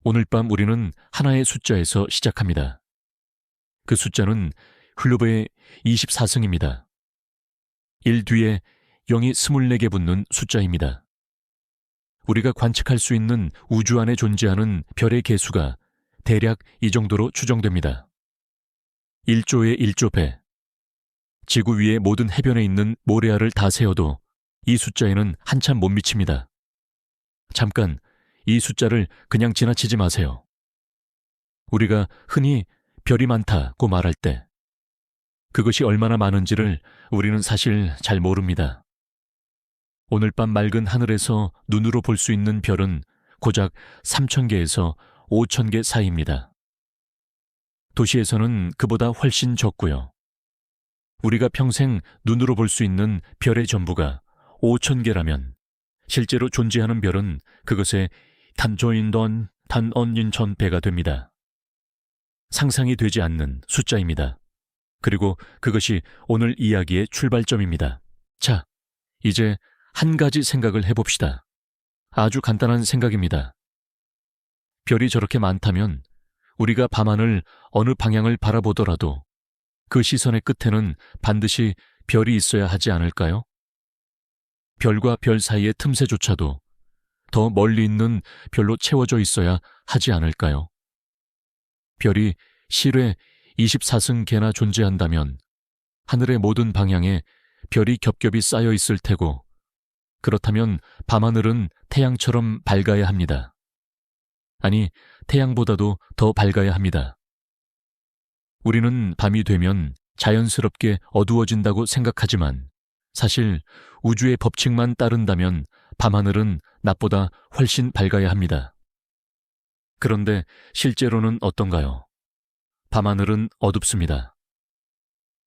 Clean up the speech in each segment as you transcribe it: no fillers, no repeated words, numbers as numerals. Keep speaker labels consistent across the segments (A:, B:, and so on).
A: 오늘 밤 우리는 하나의 숫자에서 시작합니다. 그 숫자는 훌루브의 24승입니다. 1 뒤에 0이 24개 붙는 숫자입니다. 우리가 관측할 수 있는 우주 안에 존재하는 별의 개수가 대략 이 정도로 추정됩니다. 1조의 1조 배. 지구 위의 모든 해변에 있는 모래알을 다 세어도 이 숫자에는 한참 못 미칩니다. 잠깐, 이 숫자를 그냥 지나치지 마세요. 우리가 흔히 별이 많다고 말할 때 그것이 얼마나 많은지를 우리는 사실 잘 모릅니다. 오늘 밤 맑은 하늘에서 눈으로 볼 수 있는 별은 고작 3,000개에서 5,000개 사이입니다. 도시에서는 그보다 훨씬 적고요. 우리가 평생 눈으로 볼 수 있는 별의 전부가 5,000개라면 실제로 존재하는 별은 그것의 단조인던 단언인천 배가 됩니다. 상상이 되지 않는 숫자입니다. 그리고 그것이 오늘 이야기의 출발점입니다. 자, 이제 한 가지 생각을 해봅시다. 아주 간단한 생각입니다. 별이 저렇게 많다면 우리가 밤하늘 어느 방향을 바라보더라도 그 시선의 끝에는 반드시 별이 있어야 하지 않을까요? 별과 별 사이의 틈새조차도 더 멀리 있는 별로 채워져 있어야 하지 않을까요? 별이 실외 24승 개나 존재한다면 하늘의 모든 방향에 별이 겹겹이 쌓여 있을 테고, 그렇다면 밤하늘은 태양처럼 밝아야 합니다. 아니, 태양보다도 더 밝아야 합니다. 우리는 밤이 되면 자연스럽게 어두워진다고 생각하지만 사실 우주의 법칙만 따른다면 밤하늘은 낮보다 훨씬 밝아야 합니다. 그런데 실제로는 어떤가요? 밤하늘은 어둡습니다.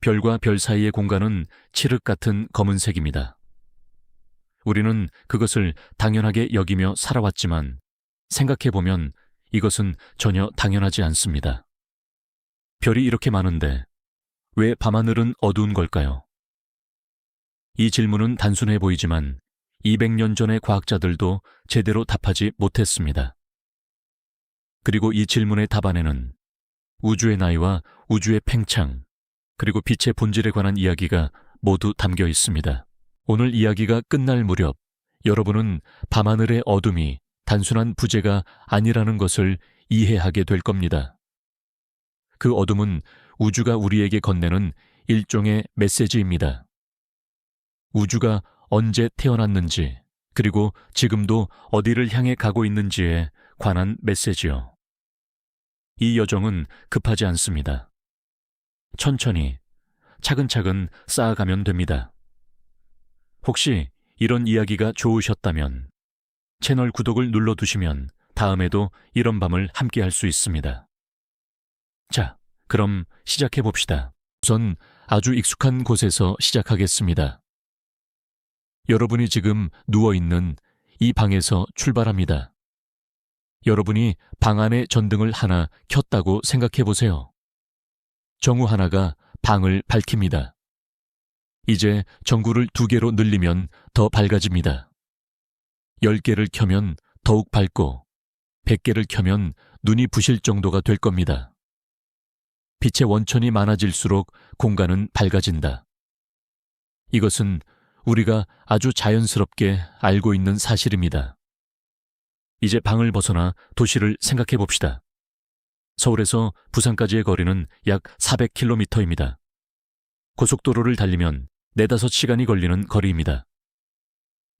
A: 별과 별 사이의 공간은 칠흑 같은 검은색입니다. 우리는 그것을 당연하게 여기며 살아왔지만 생각해보면 이것은 전혀 당연하지 않습니다. 별이 이렇게 많은데 왜 밤하늘은 어두운 걸까요? 이 질문은 단순해 보이지만 200년 전의 과학자들도 제대로 답하지 못했습니다. 그리고 이 질문의 답안에는 우주의 나이와 우주의 팽창, 그리고 빛의 본질에 관한 이야기가 모두 담겨 있습니다. 오늘 이야기가 끝날 무렵 여러분은 밤하늘의 어둠이 단순한 부재가 아니라는 것을 이해하게 될 겁니다. 그 어둠은 우주가 우리에게 건네는 일종의 메시지입니다. 우주가 언제 태어났는지, 그리고 지금도 어디를 향해 가고 있는지에 관한 메시지요. 이 여정은 급하지 않습니다. 천천히, 차근차근 쌓아가면 됩니다. 혹시 이런 이야기가 좋으셨다면 채널 구독을 눌러두시면 다음에도 이런 밤을 함께 할 수 있습니다. 자, 그럼 시작해봅시다. 우선 아주 익숙한 곳에서 시작하겠습니다. 여러분이 지금 누워있는 이 방에서 출발합니다. 여러분이 방 안의 전등을 하나 켰다고 생각해보세요. 전구 하나가 방을 밝힙니다. 이제 전구를 2개로 늘리면 더 밝아집니다. 10개를 켜면 더욱 밝고 100개를 켜면 눈이 부실 정도가 될 겁니다. 빛의 원천이 많아질수록 공간은 밝아진다. 이것은 우리가 아주 자연스럽게 알고 있는 사실입니다. 이제 방을 벗어나 도시를 생각해 봅시다. 서울에서 부산까지의 거리는 약 400km입니다. 고속도로를 달리면 4-5시간이 걸리는 거리입니다.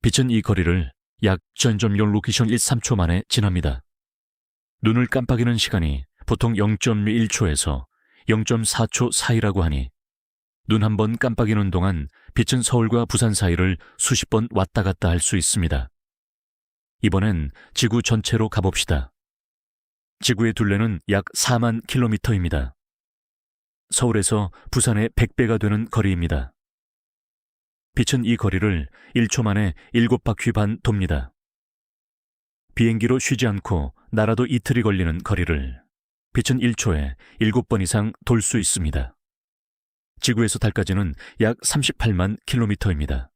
A: 빛은 이 거리를 약 0.0로케이션 13초 만에 지납니다. 눈을 깜빡이는 시간이 보통 0.1초에서 0.4초 사이라고 하니 눈 한 번 깜빡이는 동안 빛은 서울과 부산 사이를 수십 번 왔다 갔다 할 수 있습니다. 이번엔 지구 전체로 가봅시다. 지구의 둘레는 약 4만 킬로미터입니다. 서울에서 부산의 100배가 되는 거리입니다. 빛은 이 거리를 1초 만에 7바퀴 반 돕니다. 비행기로 쉬지 않고 날아도 이틀이 걸리는 거리를 빛은 1초에 7번 이상 돌 수 있습니다. 지구에서 달까지는 약 38만 킬로미터입니다.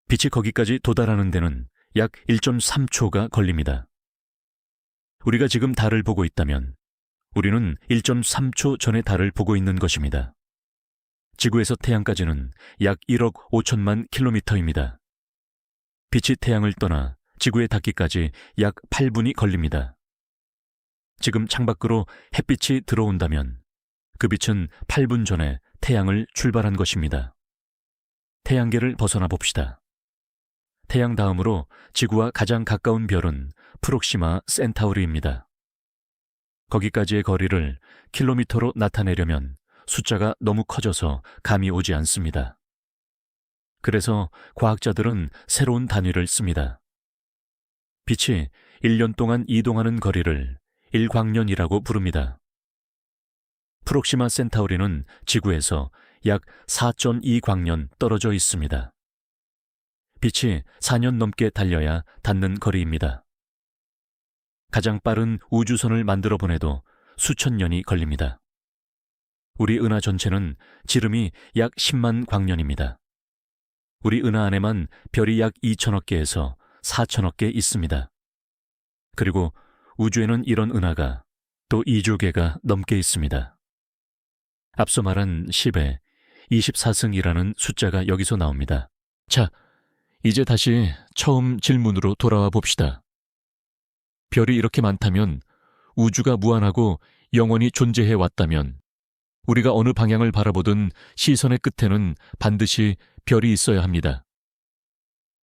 A: 빛이 거기까지 도달하는 데는 약 1.3초가 걸립니다. 우리가 지금 달을 보고 있다면 우리는 1.3초 전의 달을 보고 있는 것입니다. 지구에서 태양까지는 약 1억 5천만 킬로미터입니다. 빛이 태양을 떠나 지구에 닿기까지 약 8분이 걸립니다. 지금 창밖으로 햇빛이 들어온다면 그 빛은 8분 전에 태양을 출발한 것입니다. 태양계를 벗어나 봅시다. 태양 다음으로 지구와 가장 가까운 별은 프록시마 센타우리입니다. 거기까지의 거리를 킬로미터로 나타내려면 숫자가 너무 커져서 감이 오지 않습니다. 그래서 과학자들은 새로운 단위를 씁니다. 빛이 1년 동안 이동하는 거리를 1광년이라고 부릅니다. 프록시마 센타우리는 지구에서 약 4.2광년 떨어져 있습니다. 빛이 4년 넘게 달려야 닿는 거리입니다. 가장 빠른 우주선을 만들어 보내도 수천 년이 걸립니다. 우리 은하 전체는 지름이 약 10만 광년입니다. 우리 은하 안에만 별이 약 2천억 개에서 4천억 개 있습니다. 그리고 우주에는 이런 은하가 또 2조 개가 넘게 있습니다. 앞서 말한 10의 24승이라는 숫자가 여기서 나옵니다. 자, 이제 다시 처음 질문으로 돌아와 봅시다. 별이 이렇게 많다면, 우주가 무한하고 영원히 존재해 왔다면 우리가 어느 방향을 바라보든 시선의 끝에는 반드시 별이 있어야 합니다.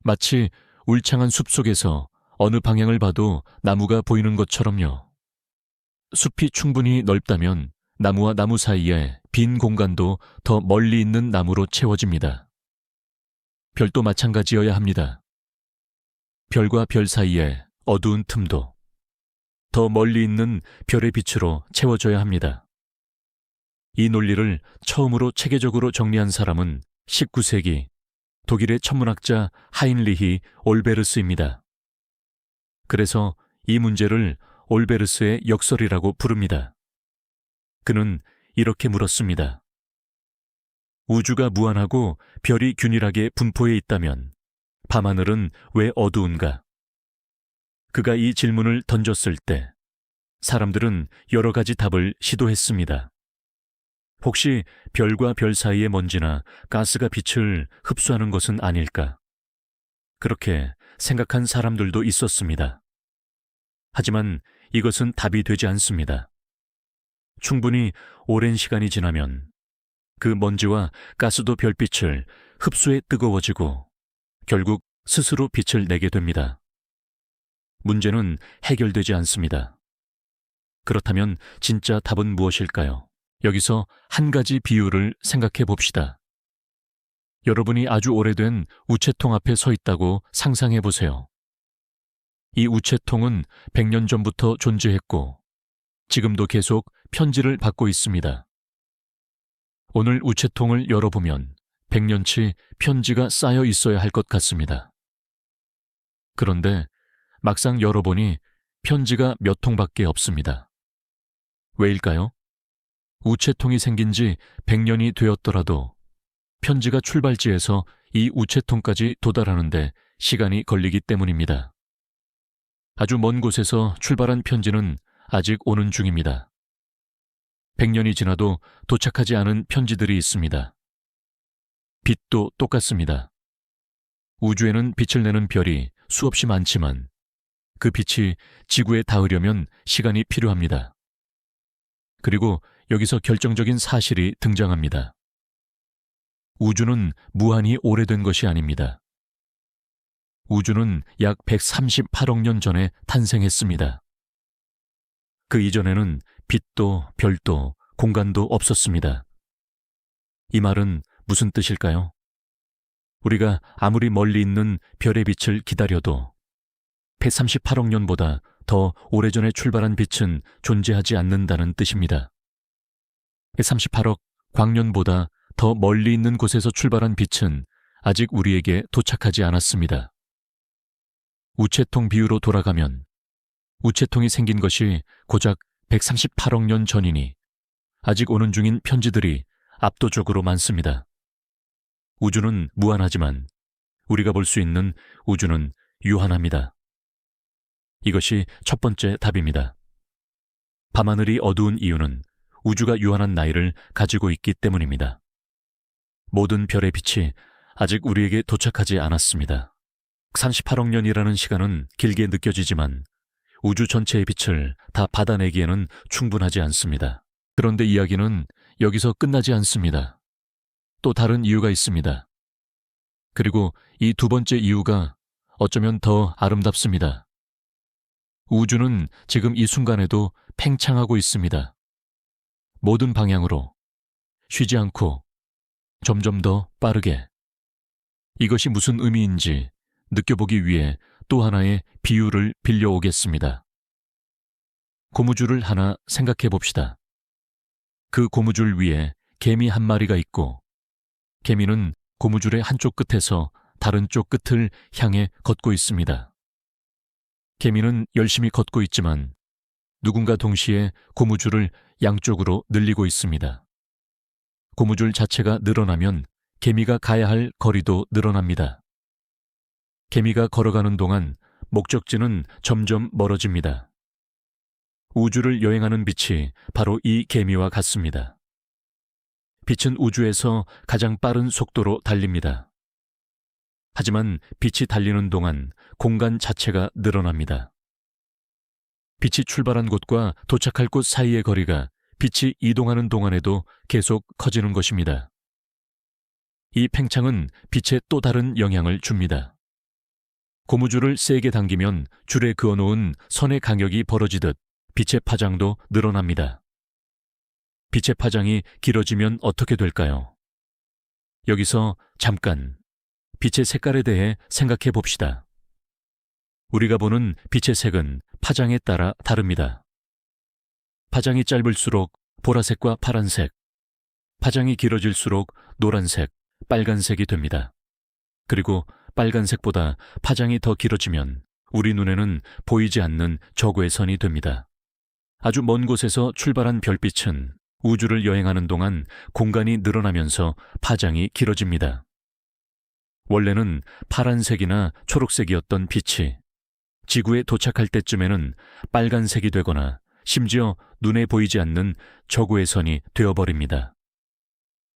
A: 마치 울창한 숲 속에서 어느 방향을 봐도 나무가 보이는 것처럼요. 숲이 충분히 넓다면 나무와 나무 사이에 빈 공간도 더 멀리 있는 나무로 채워집니다. 별도 마찬가지여야 합니다. 별과 별 사이에 어두운 틈도 더 멀리 있는 별의 빛으로 채워져야 합니다. 이 논리를 처음으로 체계적으로 정리한 사람은 19세기 독일의 천문학자 하인리히 올베르스입니다. 그래서 이 문제를 올베르스의 역설이라고 부릅니다. 그는 이렇게 물었습니다. 우주가 무한하고 별이 균일하게 분포해 있다면 밤하늘은 왜 어두운가? 그가 이 질문을 던졌을 때 사람들은 여러 가지 답을 시도했습니다. 혹시 별과 별 사이의 먼지나 가스가 빛을 흡수하는 것은 아닐까? 그렇게 생각한 사람들도 있었습니다. 하지만 이것은 답이 되지 않습니다. 충분히 오랜 시간이 지나면 그 먼지와 가스도 별빛을 흡수해 뜨거워지고 결국 스스로 빛을 내게 됩니다. 문제는 해결되지 않습니다. 그렇다면 진짜 답은 무엇일까요? 여기서 한 가지 비유를 생각해 봅시다. 여러분이 아주 오래된 우체통 앞에 서 있다고 상상해 보세요. 이 우체통은 100년 전부터 존재했고 지금도 계속 편지를 받고 있습니다. 오늘 우체통을 열어보면 100년치 편지가 쌓여 있어야 할 것 같습니다. 그런데 막상 열어보니 편지가 몇 통밖에 없습니다. 왜일까요? 우체통이 생긴 지 100년이 되었더라도 편지가 출발지에서 이 우체통까지 도달하는데 시간이 걸리기 때문입니다. 아주 먼 곳에서 출발한 편지는 아직 오는 중입니다. 100년이 지나도 도착하지 않은 편지들이 있습니다. 빛도 똑같습니다. 우주에는 빛을 내는 별이 수없이 많지만 그 빛이 지구에 닿으려면 시간이 필요합니다. 그리고 여기서 결정적인 사실이 등장합니다. 우주는 무한히 오래된 것이 아닙니다. 우주는 약 138억 년 전에 탄생했습니다. 그 이전에는 빛도 별도 공간도 없었습니다. 이 말은 무슨 뜻일까요? 우리가 아무리 멀리 있는 별의 빛을 기다려도 138억 년보다 더 오래전에 출발한 빛은 존재하지 않는다는 뜻입니다. 138억 광년보다 더 멀리 있는 곳에서 출발한 빛은 아직 우리에게 도착하지 않았습니다. 우체통 비유로 돌아가면 우체통이 생긴 것이 고작 138억 년 전이니 아직 오는 중인 편지들이 압도적으로 많습니다. 우주는 무한하지만 우리가 볼 수 있는 우주는 유한합니다. 이것이 첫 번째 답입니다. 밤하늘이 어두운 이유는 우주가 유한한 나이를 가지고 있기 때문입니다. 모든 별의 빛이 아직 우리에게 도착하지 않았습니다. 38억 년이라는 시간은 길게 느껴지지만 우주 전체의 빛을 다 받아내기에는 충분하지 않습니다. 그런데 이야기는 여기서 끝나지 않습니다. 또 다른 이유가 있습니다. 그리고 이 두 번째 이유가 어쩌면 더 아름답습니다. 우주는 지금 이 순간에도 팽창하고 있습니다. 모든 방향으로, 쉬지 않고, 점점 더 빠르게. 이것이 무슨 의미인지 느껴보기 위해 또 하나의 비유를 빌려오겠습니다. 고무줄을 하나 생각해 봅시다. 그 고무줄 위에 개미 한 마리가 있고, 개미는 고무줄의 한쪽 끝에서 다른 쪽 끝을 향해 걷고 있습니다. 개미는 열심히 걷고 있지만 누군가 동시에 고무줄을 양쪽으로 늘리고 있습니다. 고무줄 자체가 늘어나면 개미가 가야 할 거리도 늘어납니다. 개미가 걸어가는 동안 목적지는 점점 멀어집니다. 우주를 여행하는 빛이 바로 이 개미와 같습니다. 빛은 우주에서 가장 빠른 속도로 달립니다. 하지만 빛이 달리는 동안 공간 자체가 늘어납니다. 빛이 출발한 곳과 도착할 곳 사이의 거리가 빛이 이동하는 동안에도 계속 커지는 것입니다. 이 팽창은 빛에 또 다른 영향을 줍니다. 고무줄을 세게 당기면 줄에 그어놓은 선의 간격이 벌어지듯 빛의 파장도 늘어납니다. 빛의 파장이 길어지면 어떻게 될까요? 여기서 잠깐 빛의 색깔에 대해 생각해 봅시다. 우리가 보는 빛의 색은 파장에 따라 다릅니다. 파장이 짧을수록 보라색과 파란색, 파장이 길어질수록 노란색, 빨간색이 됩니다. 그리고 빨간색보다 파장이 더 길어지면 우리 눈에는 보이지 않는 적외 선이 됩니다. 아주 먼 곳에서 출발한 별빛은 우주를 여행하는 동안 공간이 늘어나면서 파장이 길어집니다. 원래는 파란색이나 초록색이었던 빛이 지구에 도착할 때쯤에는 빨간색이 되거나 심지어 눈에 보이지 않는 적외 선이 되어버립니다.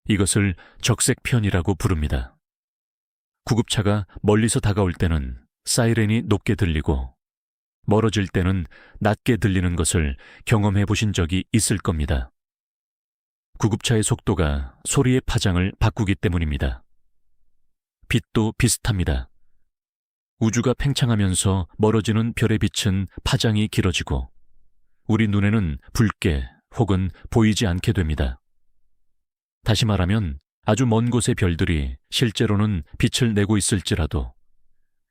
A: 이것을 적색편이라고 부릅니다. 구급차가 멀리서 다가올 때는 사이렌이 높게 들리고 멀어질 때는 낮게 들리는 것을 경험해 보신 적이 있을 겁니다. 구급차의 속도가 소리의 파장을 바꾸기 때문입니다. 빛도 비슷합니다. 우주가 팽창하면서 멀어지는 별의 빛은 파장이 길어지고 우리 눈에는 붉게 혹은 보이지 않게 됩니다. 다시 말하면 아주 먼 곳의 별들이 실제로는 빛을 내고 있을지라도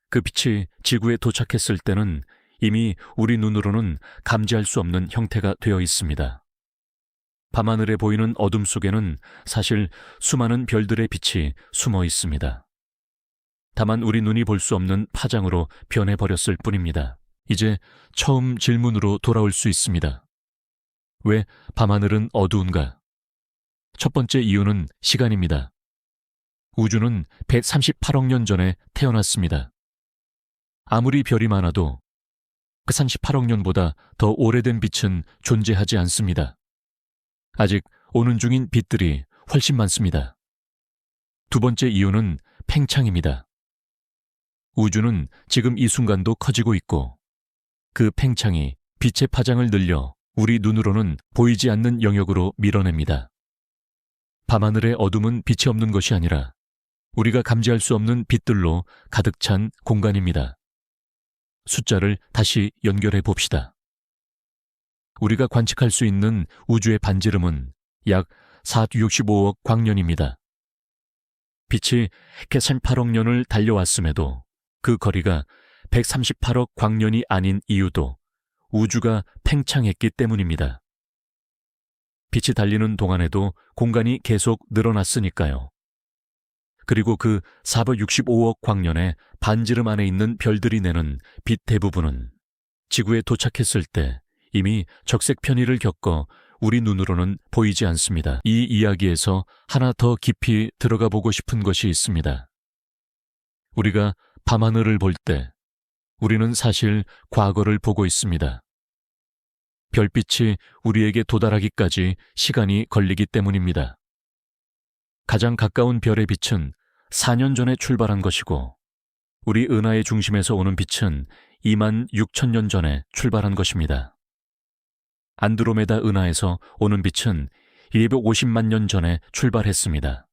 A: 그 빛이 지구에 도착했을 때는 이미 우리 눈으로는 감지할 수 없는 형태가 되어 있습니다. 밤하늘에 보이는 어둠 속에는 사실 수많은 별들의 빛이 숨어 있습니다. 다만 우리 눈이 볼 수 없는 파장으로 변해버렸을 뿐입니다. 이제 처음 질문으로 돌아올 수 있습니다. 왜 밤하늘은 어두운가? 첫 번째 이유는 시간입니다. 우주는 138억 년 전에 태어났습니다. 아무리 별이 많아도 그 38억 년보다 더 오래된 빛은 존재하지 않습니다. 아직 오는 중인 빛들이 훨씬 많습니다. 두 번째 이유는 팽창입니다. 우주는 지금 이 순간도 커지고 있고 그 팽창이 빛의 파장을 늘려 우리 눈으로는 보이지 않는 영역으로 밀어냅니다. 밤하늘의 어둠은 빛이 없는 것이 아니라 우리가 감지할 수 없는 빛들로 가득 찬 공간입니다. 숫자를 다시 연결해 봅시다. 우리가 관측할 수 있는 우주의 반지름은 약 465억 광년입니다. 빛이 138억 년을 달려왔음에도 그 거리가 138억 광년이 아닌 이유도 우주가 팽창했기 때문입니다. 빛이 달리는 동안에도 공간이 계속 늘어났으니까요. 그리고 그 465억 광년의 반지름 안에 있는 별들이 내는 빛 대부분은 지구에 도착했을 때 이미 적색 편의를 겪어 우리 눈으로는 보이지 않습니다. 이 이야기에서 하나 더 깊이 들어가 보고 싶은 것이 있습니다. 우리가 밤하늘을 볼 때 우리는 사실 과거를 보고 있습니다. 별빛이 우리에게 도달하기까지 시간이 걸리기 때문입니다. 가장 가까운 별의 빛은 4년 전에 출발한 것이고, 우리 은하의 중심에서 오는 빛은 2만 6천 년 전에 출발한 것입니다. 안드로메다 은하에서 오는 빛은 250만 년 전에 출발했습니다.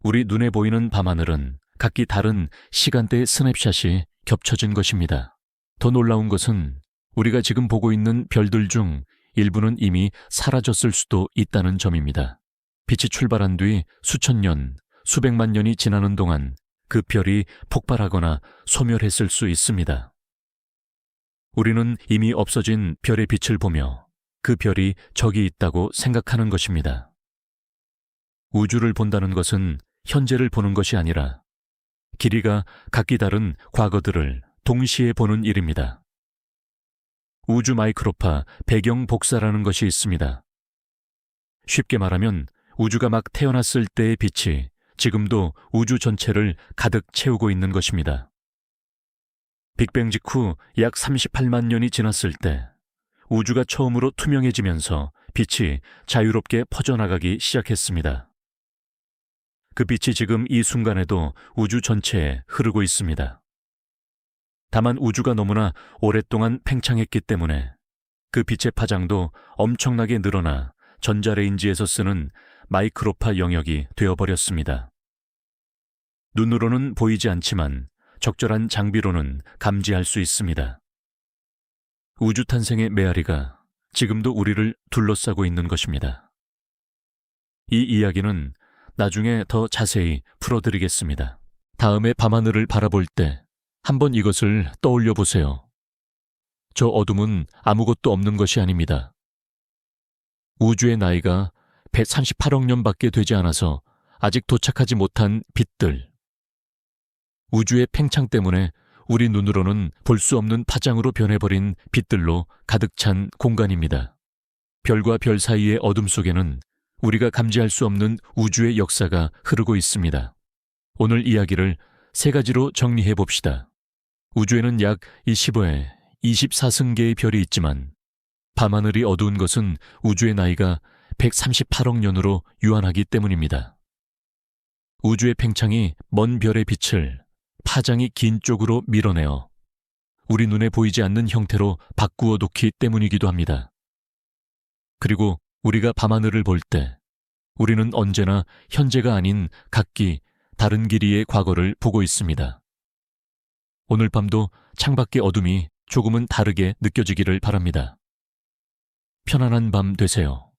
A: 우리 눈에 보이는 밤하늘은 각기 다른 시간대의 스냅샷이 겹쳐진 것입니다. 더 놀라운 것은 우리가 지금 보고 있는 별들 중 일부는 이미 사라졌을 수도 있다는 점입니다. 빛이 출발한 뒤 수천 년, 수백만 년이 지나는 동안 그 별이 폭발하거나 소멸했을 수 있습니다. 우리는 이미 없어진 별의 빛을 보며 그 별이 저기 있다고 생각하는 것입니다. 우주를 본다는 것은 현재를 보는 것이 아니라 길이가 각기 다른 과거들을 동시에 보는 일입니다. 우주 마이크로파 배경 복사라는 것이 있습니다. 쉽게 말하면 우주가 막 태어났을 때의 빛이 지금도 우주 전체를 가득 채우고 있는 것입니다. 빅뱅 직후 약 38만 년이 지났을 때 우주가 처음으로 투명해지면서 빛이 자유롭게 퍼져나가기 시작했습니다. 그 빛이 지금 이 순간에도 우주 전체에 흐르고 있습니다. 다만 우주가 너무나 오랫동안 팽창했기 때문에 그 빛의 파장도 엄청나게 늘어나 전자레인지에서 쓰는 마이크로파 영역이 되어버렸습니다. 눈으로는 보이지 않지만 적절한 장비로는 감지할 수 있습니다. 우주 탄생의 메아리가 지금도 우리를 둘러싸고 있는 것입니다. 이 이야기는 나중에 더 자세히 풀어드리겠습니다. 다음에 밤하늘을 바라볼 때 한번 이것을 떠올려 보세요. 저 어둠은 아무것도 없는 것이 아닙니다. 우주의 나이가 138억 년밖에 되지 않아서 아직 도착하지 못한 빛들. 우주의 팽창 때문에 우리 눈으로는 볼 수 없는 파장으로 변해버린 빛들로 가득 찬 공간입니다. 별과 별 사이의 어둠 속에는 우리가 감지할 수 없는 우주의 역사가 흐르고 있습니다. 오늘 이야기를 세 가지로 정리해 봅시다. 우주에는 약 25에 24승계의 별이 있지만 밤하늘이 어두운 것은 우주의 나이가 138억 년으로 유한하기 때문입니다. 우주의 팽창이 먼 별의 빛을 파장이 긴 쪽으로 밀어내어 우리 눈에 보이지 않는 형태로 바꾸어 놓기 때문이기도 합니다. 그리고 우리가 밤하늘을 볼 때 우리는 언제나 현재가 아닌 각기 다른 길이의 과거를 보고 있습니다. 오늘 밤도 창밖의 어둠이 조금은 다르게 느껴지기를 바랍니다. 편안한 밤 되세요.